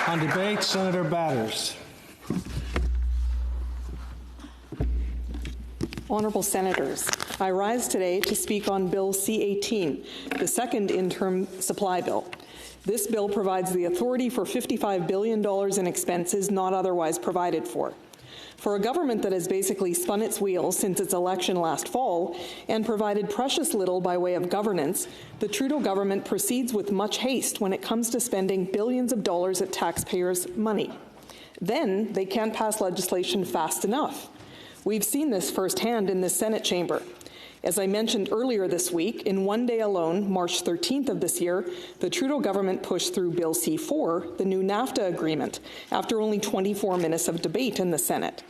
On debate, Senator Batters. Honourable Senators, I rise today to speak on Bill C-18, the second interim supply bill. This bill provides the authority for $55 billion in expenses not otherwise provided for. For a government that has basically spun its wheels since its election last fall and provided precious little by way of governance, the Trudeau government proceeds with much haste when it comes to spending billions of dollars at taxpayers' money. Then they can't pass legislation fast enough. We've seen this firsthand in the Senate chamber. As I mentioned earlier this week, in one day alone, March 13th of this year, the Trudeau government pushed through Bill C-4, the new NAFTA agreement, after only 24 minutes of debate in the Senate.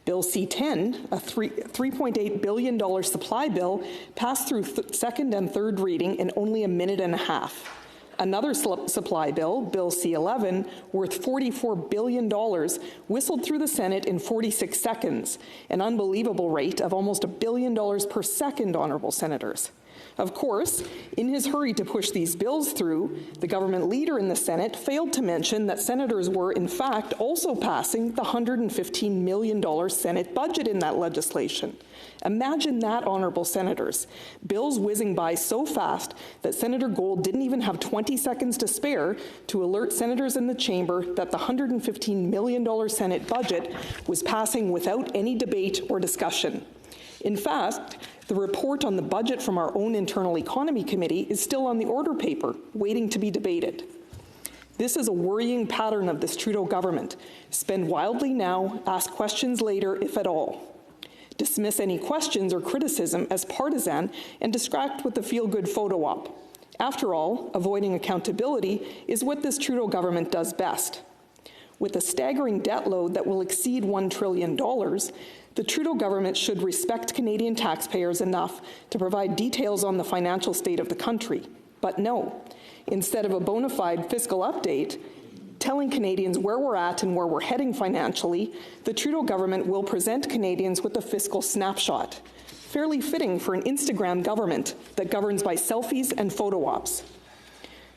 Bill C-10, a $3.8 billion supply bill, passed through second and third reading in only a minute and a half. Another supply bill, Bill C-11, worth $44 billion, whistled through the Senate in 46 seconds, an unbelievable rate of almost $1 billion per second, honourable senators. Of course, in his hurry to push these bills through, the government leader in the Senate failed to mention that senators were, in fact, also passing the $115 million Senate budget in that legislation. Imagine that, honourable senators. Bills whizzing by so fast that Senator Gold didn't even have 20 seconds to spare to alert senators in the chamber that the $115 million Senate budget was passing without any debate or discussion. In fact, the report on the budget from our own Internal Economy Committee is still on the order paper, waiting to be debated. This is a worrying pattern of this Trudeau government. Spend wildly now, ask questions later, if at all. Dismiss any questions or criticism as partisan and distract with the feel-good photo op. After all, avoiding accountability is what this Trudeau government does best. With a staggering debt load that will exceed $1 trillion, the Trudeau government should respect Canadian taxpayers enough to provide details on the financial state of the country. But no, instead of a bona fide fiscal update, telling Canadians where we're at and where we're heading financially, the Trudeau government will present Canadians with a fiscal snapshot, fairly fitting for an Instagram government that governs by selfies and photo ops.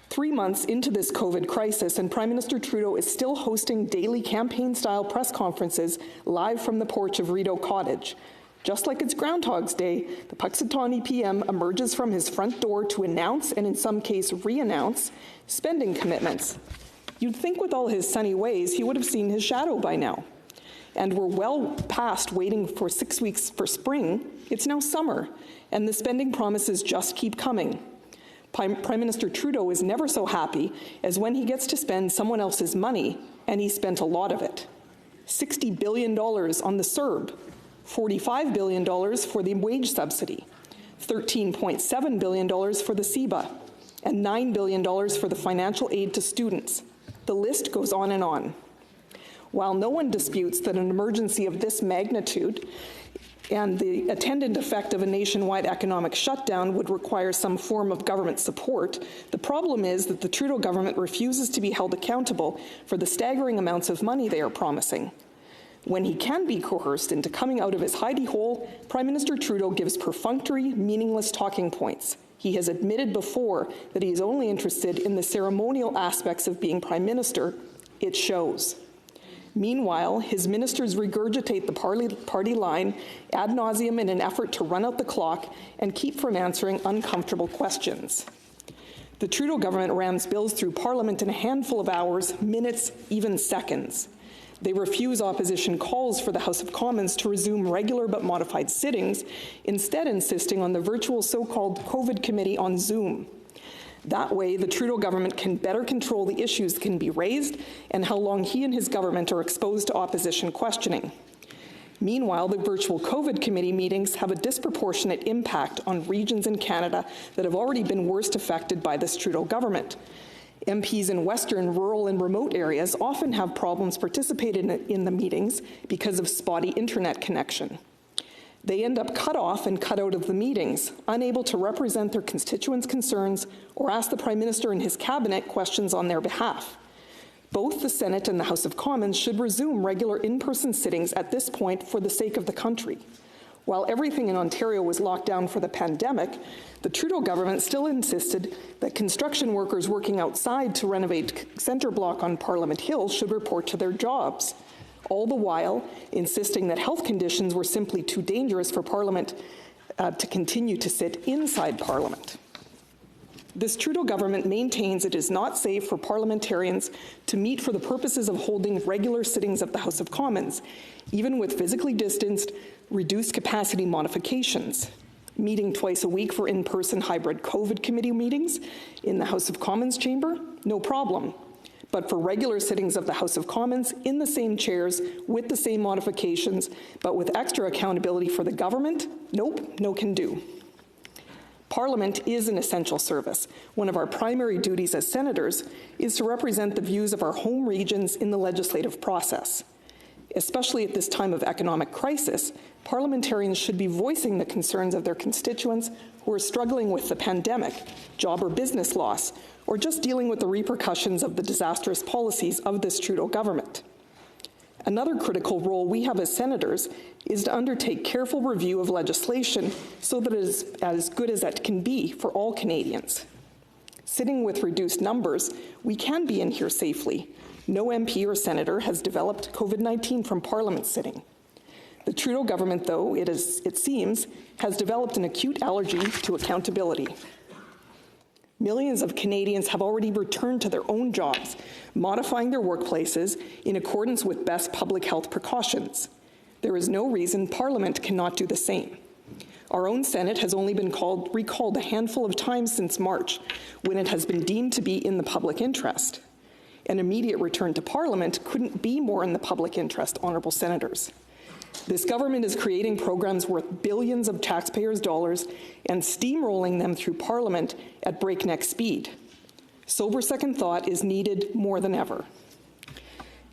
3 months into this COVID crisis, and Prime Minister Trudeau is still hosting daily campaign-style press conferences live from the porch of Rideau Cottage. Just like it's Groundhog's Day, the Puxatawny PM emerges from his front door to announce, and in some case re-announce, spending commitments. You'd think with all his sunny ways, he would have seen his shadow by now. And we're well past waiting for 6 weeks for spring. It's now summer, and the spending promises just keep coming. Prime Minister Trudeau is never so happy as when he gets to spend someone else's money, and he spent a lot of it. $60 billion on the CERB, $45 billion for the wage subsidy, $13.7 billion for the CEBA, and $9 billion for the financial aid to students. The list goes on and on. While no one disputes that an emergency of this magnitude and the attendant effect of a nationwide economic shutdown would require some form of government support, the problem is that the Trudeau government refuses to be held accountable for the staggering amounts of money they are promising. When he can be coerced into coming out of his hidey hole, Prime Minister Trudeau gives perfunctory, meaningless talking points. He has admitted before that he is only interested in the ceremonial aspects of being Prime Minister. It shows. Meanwhile, his ministers regurgitate the party line ad nauseum in an effort to run out the clock and keep from answering uncomfortable questions. The Trudeau government rams bills through Parliament in a handful of hours, minutes, even seconds. They refuse opposition calls for the House of Commons to resume regular but modified sittings, instead insisting on the virtual so-called COVID committee on Zoom. That way, the Trudeau government can better control the issues that can be raised and how long he and his government are exposed to opposition questioning. Meanwhile, the virtual COVID committee meetings have a disproportionate impact on regions in Canada that have already been worst affected by this Trudeau government. MPs in western, rural and remote areas often have problems participating in the meetings because of spotty internet connection. They end up cut off and cut out of the meetings, unable to represent their constituents' concerns or ask the Prime Minister and his cabinet questions on their behalf. Both the Senate and the House of Commons should resume regular in-person sittings at this point for the sake of the country. While everything in Ontario was locked down for the pandemic, the Trudeau government still insisted that construction workers working outside to renovate Centre Block on Parliament Hill should report to their jobs, all the while insisting that health conditions were simply too dangerous for Parliament to continue to sit inside Parliament. This Trudeau government maintains it is not safe for parliamentarians to meet for the purposes of holding regular sittings of the House of Commons, even with physically distanced, reduced capacity modifications. Meeting twice a week for in-person hybrid COVID committee meetings in the House of Commons chamber, no problem. But for regular sittings of the House of Commons in the same chairs with the same modifications, but with extra accountability for the government, nope, no can do. Parliament is an essential service. One of our primary duties as senators is to represent the views of our home regions in the legislative process. Especially at this time of economic crisis, parliamentarians should be voicing the concerns of their constituents who are struggling with the pandemic, job or business loss, or just dealing with the repercussions of the disastrous policies of this Trudeau government. Another critical role we have as senators is to undertake careful review of legislation so that it is as good as it can be for all Canadians. Sitting with reduced numbers, we can be in here safely. No MP or senator has developed COVID-19 from Parliament sitting. The Trudeau government, though, it seems, has developed an acute allergy to accountability. Millions of Canadians have already returned to their own jobs, modifying their workplaces in accordance with best public health precautions. There is no reason Parliament cannot do the same. Our own Senate has only been recalled a handful of times since March, when it has been deemed to be in the public interest. An immediate return to Parliament couldn't be more in the public interest, honourable senators. This government is creating programs worth billions of taxpayers' dollars and steamrolling them through Parliament at breakneck speed. Sober second thought is needed more than ever.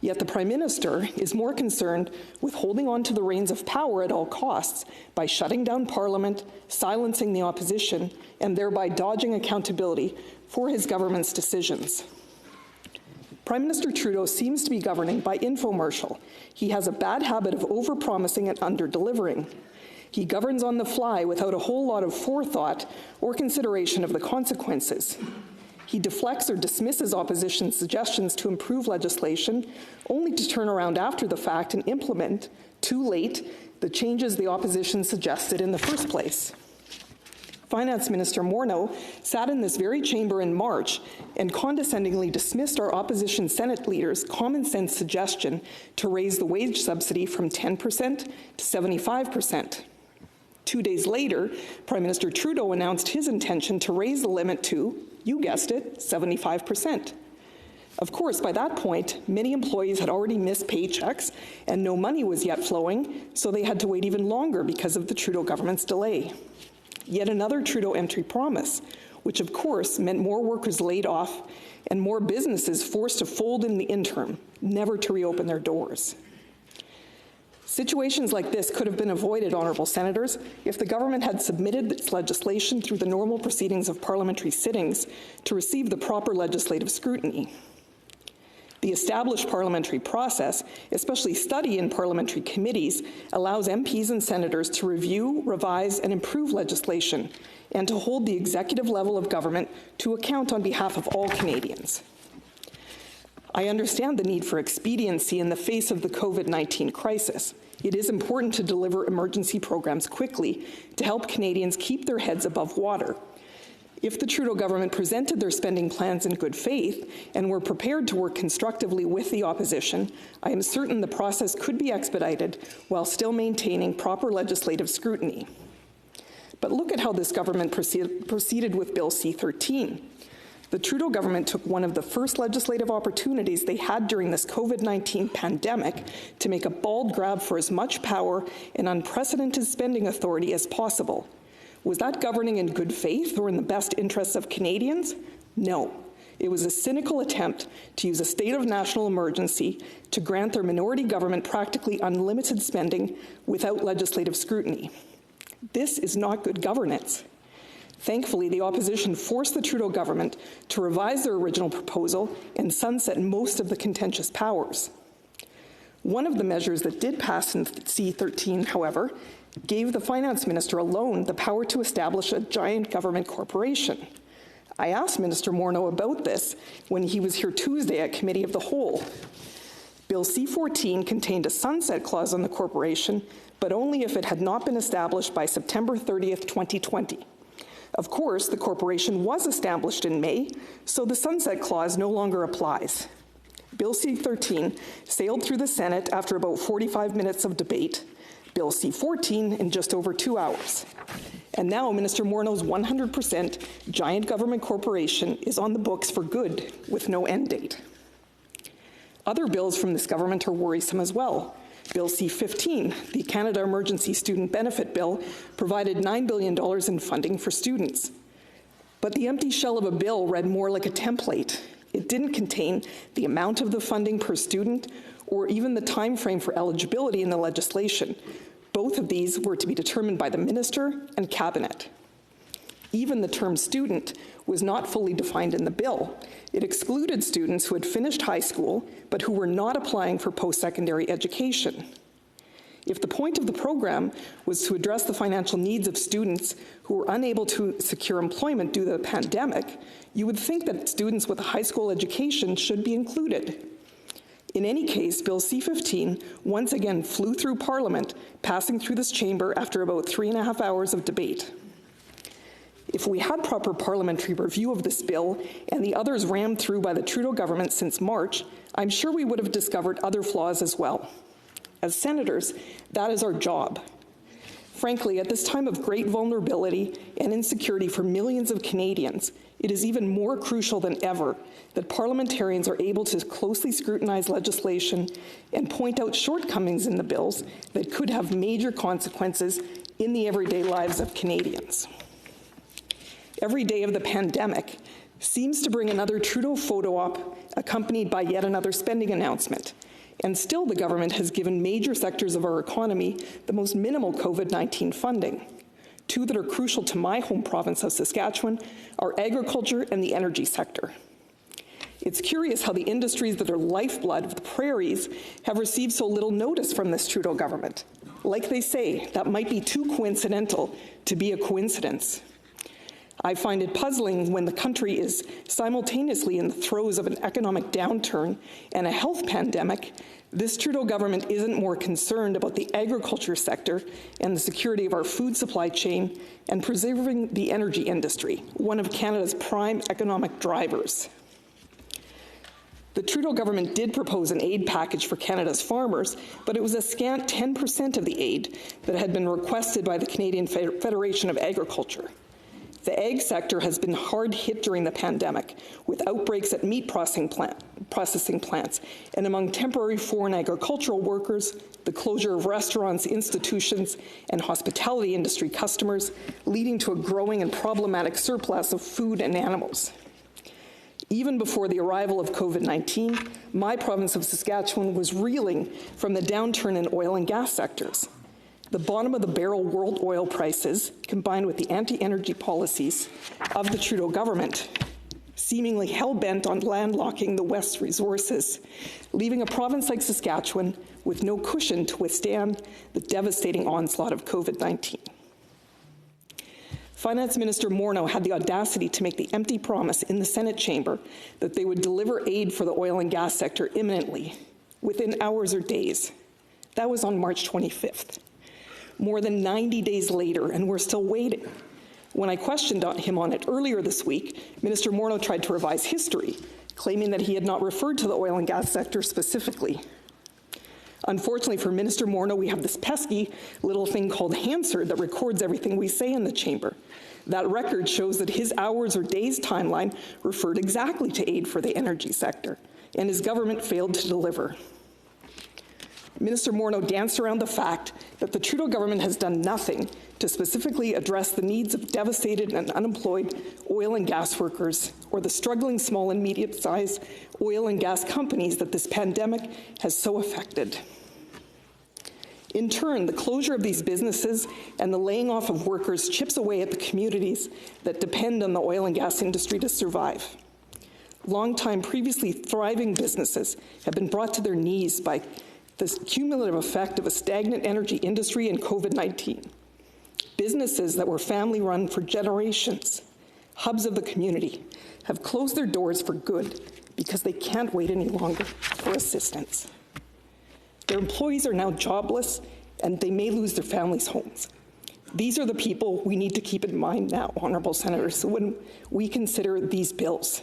Yet the Prime Minister is more concerned with holding on to the reins of power at all costs by shutting down Parliament, silencing the opposition, and thereby dodging accountability for his government's decisions. Prime Minister Trudeau seems to be governing by infomercial. He has a bad habit of over-promising and under-delivering. He governs on the fly without a whole lot of forethought or consideration of the consequences. He deflects or dismisses opposition suggestions to improve legislation, only to turn around after the fact and implement, too late, the changes the opposition suggested in the first place. Finance Minister Morneau sat in this very chamber in March and condescendingly dismissed our opposition Senate leaders' common sense suggestion to raise the wage subsidy from 10% to 75%. 2 days later, Prime Minister Trudeau announced his intention to raise the limit to, you guessed it, 75%. Of course, by that point, many employees had already missed paychecks and no money was yet flowing, so they had to wait even longer because of the Trudeau government's delay. Yet another Trudeau entry promise, which of course meant more workers laid off and more businesses forced to fold in the interim, never to reopen their doors. Situations like this could have been avoided, honourable senators, if the government had submitted its legislation through the normal proceedings of parliamentary sittings to receive the proper legislative scrutiny. The established parliamentary process, especially study in parliamentary committees, allows MPs and senators to review, revise, and improve legislation, and to hold the executive level of government to account on behalf of all Canadians. I understand the need for expediency in the face of the COVID-19 crisis. It is important to deliver emergency programs quickly to help Canadians keep their heads above water. If the Trudeau government presented their spending plans in good faith and were prepared to work constructively with the opposition, I am certain the process could be expedited while still maintaining proper legislative scrutiny. But look at how this government proceeded with Bill C-13. The Trudeau government took one of the first legislative opportunities they had during this COVID-19 pandemic to make a bold grab for as much power and unprecedented spending authority as possible. Was that governing in good faith or in the best interests of Canadians? No. It was a cynical attempt to use a state of national emergency to grant their minority government practically unlimited spending without legislative scrutiny. This is not good governance. Thankfully, the opposition forced the Trudeau government to revise their original proposal and sunset most of the contentious powers. One of the measures that did pass in C-13, however, gave the finance minister alone the power to establish a giant government corporation. I asked Minister Morneau about this when he was here Tuesday at Committee of the Whole. Bill C-14 contained a sunset clause on the corporation, but only if it had not been established by September 30th, 2020. Of course, the corporation was established in May, so the sunset clause no longer applies. Bill C-13 sailed through the Senate after about 45 minutes of debate, Bill C-14 in just over 2 hours. And now Minister Morneau's 100% giant government corporation is on the books for good with no end date. Other bills from this government are worrisome as well. Bill C-15, the Canada Emergency Student Benefit Bill, provided $9 billion in funding for students. But the empty shell of a bill read more like a template. It didn't contain the amount of the funding per student or even the time frame for eligibility in the legislation. Both of these were to be determined by the minister and cabinet. Even the term student was not fully defined in the bill. It excluded students who had finished high school but who were not applying for post-secondary education. If the point of the program was to address the financial needs of students who were unable to secure employment due to the pandemic, you would think that students with a high school education should be included. In any case, Bill C-15 once again flew through Parliament, passing through this chamber after about 3.5 hours of debate. If we had proper parliamentary review of this bill and the others rammed through by the Trudeau government since March, I'm sure we would have discovered other flaws as well. As senators, that is our job. Frankly, at this time of great vulnerability and insecurity for millions of Canadians, it is even more crucial than ever that parliamentarians are able to closely scrutinize legislation and point out shortcomings in the bills that could have major consequences in the everyday lives of Canadians. Every day of the pandemic seems to bring another Trudeau photo op accompanied by yet another spending announcement. And still the government has given major sectors of our economy the most minimal COVID-19 funding. Two that are crucial to my home province of Saskatchewan are agriculture and the energy sector. It's curious how the industries that are lifeblood of the prairies have received so little notice from this Trudeau government. Like they say, that might be too coincidental to be a coincidence. I find it puzzling when the country is simultaneously in the throes of an economic downturn and a health pandemic, this Trudeau government isn't more concerned about the agriculture sector and the security of our food supply chain and preserving the energy industry, one of Canada's prime economic drivers. The Trudeau government did propose an aid package for Canada's farmers, but it was a scant 10% of the aid that had been requested by the Canadian Federation of Agriculture. The ag sector has been hard hit during the pandemic, with outbreaks at meat processing plants and among temporary foreign agricultural workers, the closure of restaurants, institutions, and hospitality industry customers, leading to a growing and problematic surplus of food and animals. Even before the arrival of COVID-19, my province of Saskatchewan was reeling from the downturn in oil and gas sectors. The bottom of the barrel world oil prices, combined with the anti-energy policies of the Trudeau government, seemingly hell-bent on landlocking the West's resources, leaving a province like Saskatchewan with no cushion to withstand the devastating onslaught of COVID-19. Finance Minister Morneau had the audacity to make the empty promise in the Senate chamber that they would deliver aid for the oil and gas sector imminently, within hours or days. That was on March 25th. More than 90 days later, and we're still waiting. When I questioned him on it earlier this week, Minister Morneau tried to revise history, claiming that he had not referred to the oil and gas sector specifically. Unfortunately for Minister Morneau, we have this pesky little thing called Hansard that records everything we say in the chamber. That record shows that his hours or days timeline referred exactly to aid for the energy sector, and his government failed to deliver. Minister Morneau danced around the fact that the Trudeau government has done nothing to specifically address the needs of devastated and unemployed oil and gas workers or the struggling small and medium-sized oil and gas companies that this pandemic has so affected. In turn, the closure of these businesses and the laying off of workers chips away at the communities that depend on the oil and gas industry to survive. Long-time previously thriving businesses have been brought to their knees by the cumulative effect of a stagnant energy industry and COVID-19. Businesses that were family-run for generations, hubs of the community, have closed their doors for good because they can't wait any longer for assistance. Their employees are now jobless, and they may lose their families' homes. These are the people we need to keep in mind now, honourable senators, when we consider these bills.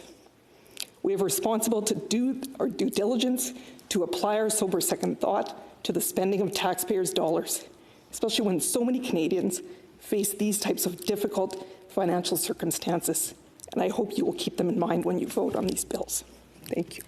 We have a responsibility to do our due diligence, to apply our sober second thought to the spending of taxpayers' dollars, especially when so many Canadians face these types of difficult financial circumstances. And I hope you will keep them in mind when you vote on these bills. Thank you.